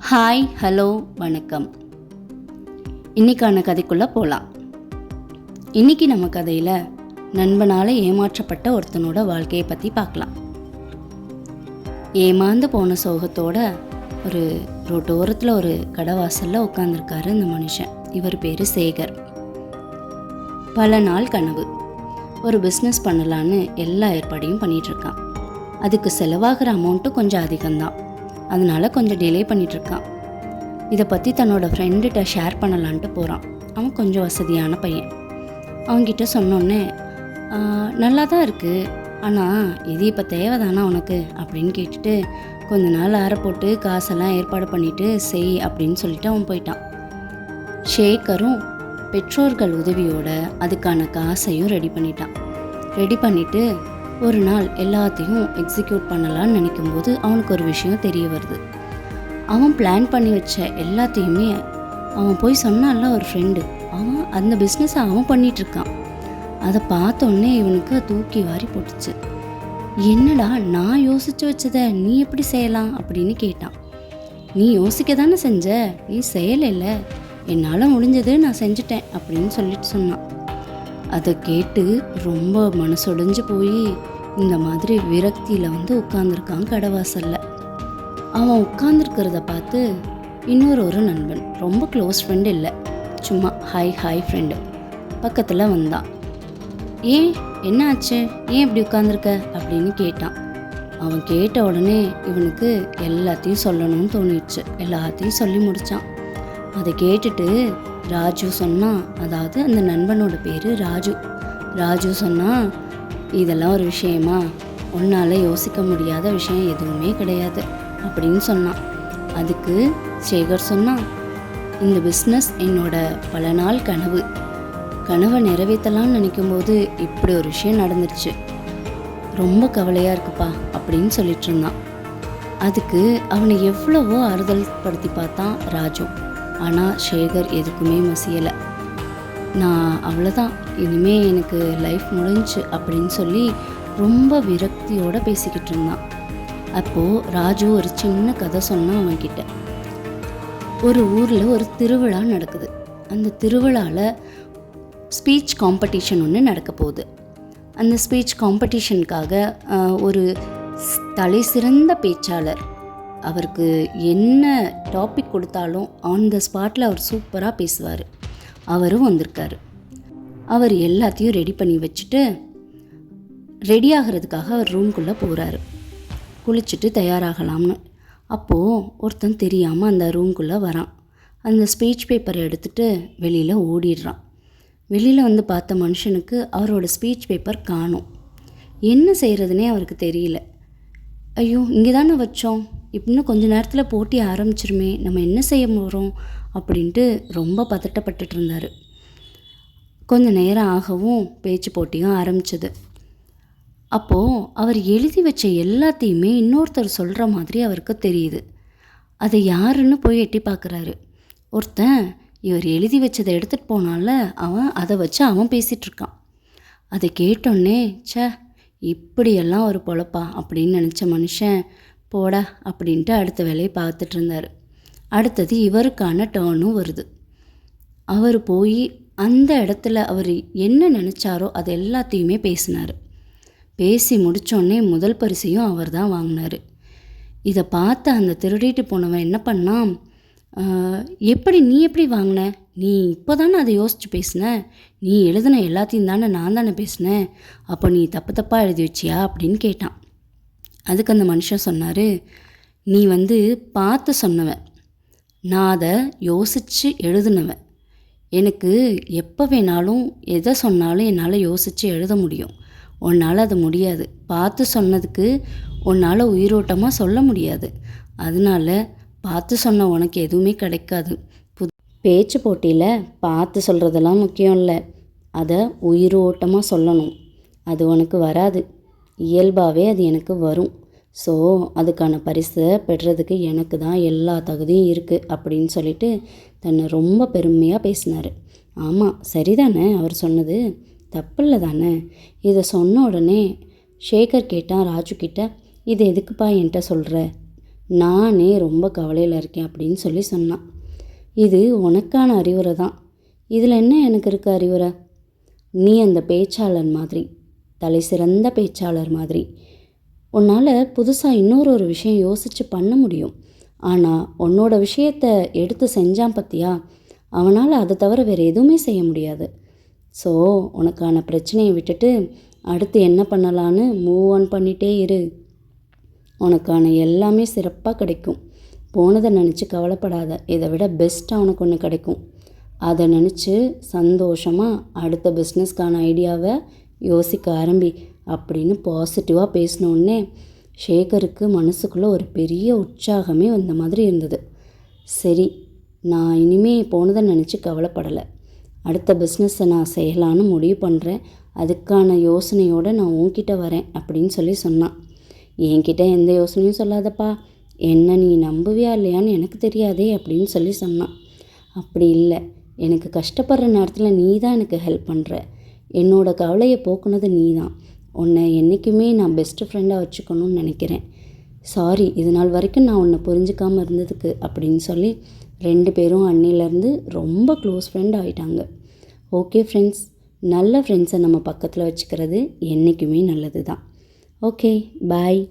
Hi, hello, வணக்கம். இன்றைக்கான கதைக்குள்ளே போகலாம். இன்றைக்கி நம்ம கதையில் நண்பனால் ஏமாற்றப்பட்ட ஒருத்தனோட வாழ்க்கையை பற்றி பார்க்கலாம். ஏமாந்து போன சோகத்தோட ஒரு ரோட்டோரத்தில் ஒரு கடைவாசலில் உட்காந்துருக்காரு இந்த மனுஷன். இவர் பேர் சேகர். பல நாள் கனவு, ஒரு பிஸ்னஸ் பண்ணலான்னு எல்லா ஏற்பாடையும் பண்ணிகிட்ருக்கான். அதுக்கு செலவாகிற அமௌண்ட்டும் கொஞ்சம் அதிகம்தான். அதனால் கொஞ்சம் டிலே பண்ணிகிட்ருக்கான். இதை பற்றி தன்னோட ஃப்ரெண்டுகிட்ட ஷேர் பண்ணலான்ட்டு போகிறான். அவன் கொஞ்சம் வசதியான பையன். அவன்கிட்ட சொன்னோன்னே நல்லா தான் இருக்குது, ஆனால் இது இப்போ தேவைதானா உனக்கு அப்படின்னு கேட்டுட்டு கொஞ்ச நாள் ஆற போட்டு காசெல்லாம் ஏற்பாடு பண்ணிவிட்டு செய் அப்படின்னு சொல்லிட்டு அவன் போயிட்டான். ஷேகரும் பெற்றோர்கள் உதவியோட அதுக்கான காசையும் ரெடி பண்ணிட்டான். ரெடி பண்ணிவிட்டு ஒரு நாள் எல்லாத்தையும் எக்ஸிக்யூட் பண்ணலான்னு நினைக்கும்போது அவனுக்கு ஒரு விஷயம் தெரிய வருது. அவன் பிளான் பண்ணி வச்ச எல்லாத்தையுமே அவன் போய் சொன்னான்ல ஒரு ஃப்ரெண்டு, அவன் அந்த பிஸ்னஸை அவன் பண்ணிகிட்ருக்கான். அதை பார்த்தோன்னே இவனுக்கு தூக்கி வாரி போட்டுச்சு. என்னடா, நான் யோசித்து வச்சதை நீ எப்படி செய்யலாம் அப்படின்னு கேட்டான். நீ யோசிக்க தானே செஞ்ச, நீ செய்யலைல்ல, என்னால் முடிஞ்சது நான் செஞ்சுட்டேன் அப்படின்னு சொல்லிட்டு சொன்னான். அதை கேட்டு ரொம்ப மனசொடைஞ்சு போய் இந்த மாதிரி விரக்தியில் உட்காந்துருக்கான் கடைவாசலில். அவன் உட்காந்துருக்கிறத பார்த்து இன்னொரு நண்பன், ரொம்ப க்ளோஸ் ஃப்ரெண்டு இல்லை, சும்மா ஹாய் ஃப்ரெண்டு, பக்கத்தில் வந்தான். ஏன், என்ன ஆச்சு, ஏன் இப்படி உட்காந்துருக்க அப்படின்னு கேட்டான். அவன் கேட்ட உடனே இவனுக்கு எல்லாத்தையும் சொல்லணும்னு தோணிடுச்சு. எல்லாத்தையும் சொல்லி முடித்தான். அதை கேட்டுட்டு ராஜு சொன்னான், அதாவது அந்த நண்பனோட பேர் ராஜு சொன்னான், இதெல்லாம் ஒரு விஷயமா, உன்னால் யோசிக்க முடியாத விஷயம் எதுவுமே கிடையாது அப்படின்னு சொன்னான். அதுக்கு சேகர் சொன்னான், இந்த பிஸ்னஸ் என்னோட பல நாள் கனவை நிறைவேற்றலாம்னு நினைக்கும்போது இப்படி ஒரு விஷயம் நடந்துருச்சு, ரொம்ப கவலையாக இருக்குப்பா அப்படின்னு சொல்லிட்டு இருந்தான். அதுக்கு அவனை எவ்வளவோ ஆறுதல் படுத்தி பார்த்தான் ராஜு. ஆனால் சேகர் எதுக்குமே மசியலை. நான் அவ்வளோதான், இனிமேல் எனக்கு லைஃப் முடிஞ்சு அப்படின்னு சொல்லி ரொம்ப விரக்தியோடு பேசிக்கிட்டு இருந்தான். அப்போது ராஜு ஒரு சின்ன கதை சொன்னான் அவன்கிட்ட. ஒரு ஊரில் ஒரு திருவிழா நடக்குது. அந்த திருவிழாவில் ஸ்பீச் காம்படிஷன் ஒன்று நடக்க போகுது. அந்த ஸ்பீச் காம்படிஷனுக்காக ஒரு தலை சிறந்த பேச்சாளர், அவருக்கு என்ன டாபிக் கொடுத்தாலும் ஆன் த ஸ்பாட்டில் அவர் சூப்பராக பேசுவார். அவரும் வந்திருக்காரு. அவர் எல்லாத்தையும் ரெடி பண்ணி வச்சுட்டு ரெடி ஆகிறதுக்காக அவர் ரூம்குள்ளே போகிறாரு, குளிச்சுட்டு தயாராகலாம்னு. அப்போது ஒருத்தன் தெரியாமல் அந்த ரூம்குள்ளே வரான். அந்த ஸ்பீச் பேப்பரை எடுத்துகிட்டு வெளியில் ஓடிடுறான். வெளியில் பார்த்த மனுஷனுக்கு அவரோட ஸ்பீச் பேப்பர் காணும். என்ன செய்கிறதுனே அவருக்கு தெரியல. ஐயோ, இங்கே தானே வச்சோம், இன்னும் கொஞ்ச நேரத்தில் போட்டி ஆரம்பிச்சிருமே, நம்ம என்ன செய்ய போகிறோம் அப்படின்ட்டு ரொம்ப பதட்டப்பட்டுட்டு இருந்தார். கொஞ்ச நேரம் ஆகவும் பேச்சு போட்டியும் ஆரம்பிச்சது. அப்போது அவர் எழுதி வச்ச எல்லாத்தையுமே இன்னொருத்தர் சொல்கிற மாதிரி அவருக்கு தெரியுது. அதை யாருன்னு போய் எட்டி பார்க்குறாரு. ஒருத்தன் இவர் எழுதி வச்சதை எடுத்துகிட்டு போனால அவன் அதை வச்சு அவன் பேசிகிட்ருக்கான். அதை கேட்டோன்னே, இப்படியெல்லாம் ஒரு பொழப்பா அப்படின்னு நினச்ச மனுஷன் போடா அப்படின்ட்டு அடுத்த வேலையை பார்த்துட்டு இருந்தார். அடுத்தது இவருக்கான டேர்னும் வருது. அவர் போய் அந்த இடத்துல அவர் என்ன நினச்சாரோ அது எல்லாத்தையுமே பேசினார். பேசி முடித்தோடனே முதல் பரிசையும் அவர் தான் வாங்கினார். இதை பார்த்து அந்த திருடிட்டு போனவன் என்ன பண்ணான், நீ எப்படி வாங்கின, நீ இப்போ தானே அதை யோசித்து பேசின, நீ எழுதின எல்லாத்தையும் தானே நான் தானே பேசினேன், அப்போ நீ தப்பாக எழுதி வச்சியா அப்படின்னு கேட்டான். அதுக்கு அந்த மனுஷன் சொன்னார், நீ பார்த்து சொன்னவன், நான் அதை யோசித்து எழுதுனவன், எனக்கு எப்போ வேணாலும் எதை சொன்னாலும் என்னால் யோசித்து எழுத முடியும், உன்னால் அது முடியாது, பார்த்து சொன்னதுக்கு உன்னால் உயிரோட்டமாக சொல்ல முடியாது, அதனால் பார்த்து சொன்ன உனக்கு எதுவுமே கிடைக்காது. பேச்சு போட்டியில் பார்த்து சொல்கிறதெல்லாம் முக்கியம் இல்லை, அதை உயிரோட்டமாக சொல்லணும், அது உனக்கு வராது, இயல்பாகவே அது எனக்கு வரும், ஸோ அதுக்கான பரிசை பெறுறதுக்கு எனக்கு தான் எல்லா தகுதியும் இருக்குது அப்படின்னு சொல்லிட்டு தன்னை ரொம்ப பெருமையாக பேசினார். ஆமாம், சரிதானே, அவர் சொன்னது தப்பில்லை தானே. இதை சொன்ன உடனே சேகர் கேட்டான் ராஜு கிட்ட, இது எதுக்குப்பா என்கிட்ட சொல்கிற, நானே ரொம்ப கவலையில் இருக்கேன் அப்படின்னு சொல்லி சொன்னான். இது உனக்கான அறிவுரை தான். இதில் என்ன எனக்கு இருக்க அறிவுரை? நீ அந்த பேச்சாளர் மாதிரி, தலை சிறந்த பேச்சாளர் மாதிரி. உன்னால் புதுசாக இன்னொரு விஷயம் யோசித்து பண்ண முடியும். ஆனால் உன்னோட விஷயத்தை எடுத்து செஞ்சான் பற்றியா, அவனால் அதை தவிர வேறு எதுவுமே செய்ய முடியாது. ஸோ உனக்கான பிரச்சனையை விட்டுட்டு அடுத்து என்ன பண்ணலான்னு மூவ் ஆன் பண்ணிகிட்டே இரு. உனக்கான எல்லாமே சிறப்பாக கிடைக்கும். போனதை நினச்சி கவலைப்படாத. இதை விட பெஸ்ட்டாக உனக்கு ஒன்று கிடைக்கும். அதை நினச்சி சந்தோஷமாக அடுத்த பிஸ்னஸ்க்கான ஐடியாவை யோசிக்க ஆரம்பி அப்படின்னு பாசிட்டிவாக பேசினோடனே சேகருக்கு மனசுக்குள்ளே ஒரு பெரிய உற்சாகமே வந்த மாதிரி இருந்தது. சரி, நான் இனிமேல் போனதை நினச்சி கவலைப்படலை. அடுத்த பிஸ்னஸை நான் செய்யலான்னு முடிவு பண்ணுறேன். அதுக்கான யோசனையோடு நான் உன்கிட்ட வரேன் அப்படின்னு சொல்லி சொன்னான். என்கிட்ட எந்த யோசனையும் சொல்லாதப்பா, என்ன நீ நம்புவியா இல்லையான்னு எனக்கு தெரியாதே அப்படின்னு சொல்லி சொன்னான். அப்படி இல்லை, எனக்கு கஷ்டப்படுற நேரத்தில் நீ தான் எனக்கு ஹெல்ப் பண்ணுற. என்னோடய கவலையை போக்குனது நீ தான். உன்னை என்றைக்குமே நான் பெஸ்ட்டு ஃப்ரெண்டாக வச்சுக்கணும்னு நினைக்கிறேன். சாரி, இது நாள் வரைக்கும் நான் உன்னை புரிஞ்சிக்காமல் இருந்ததுக்கு அப்படின்னு சொல்லி 2 பேரும் அன்னிலேருந்து ரொம்ப க்ளோஸ் ஃப்ரெண்ட் ஆகிட்டாங்க. ஓகே ஃப்ரெண்ட்ஸ், நல்ல ஃப்ரெண்ட்ஸை நம்ம பக்கத்தில் வச்சுக்கிறது என்றைக்குமே நல்லது தான். ஓகே, பாய்.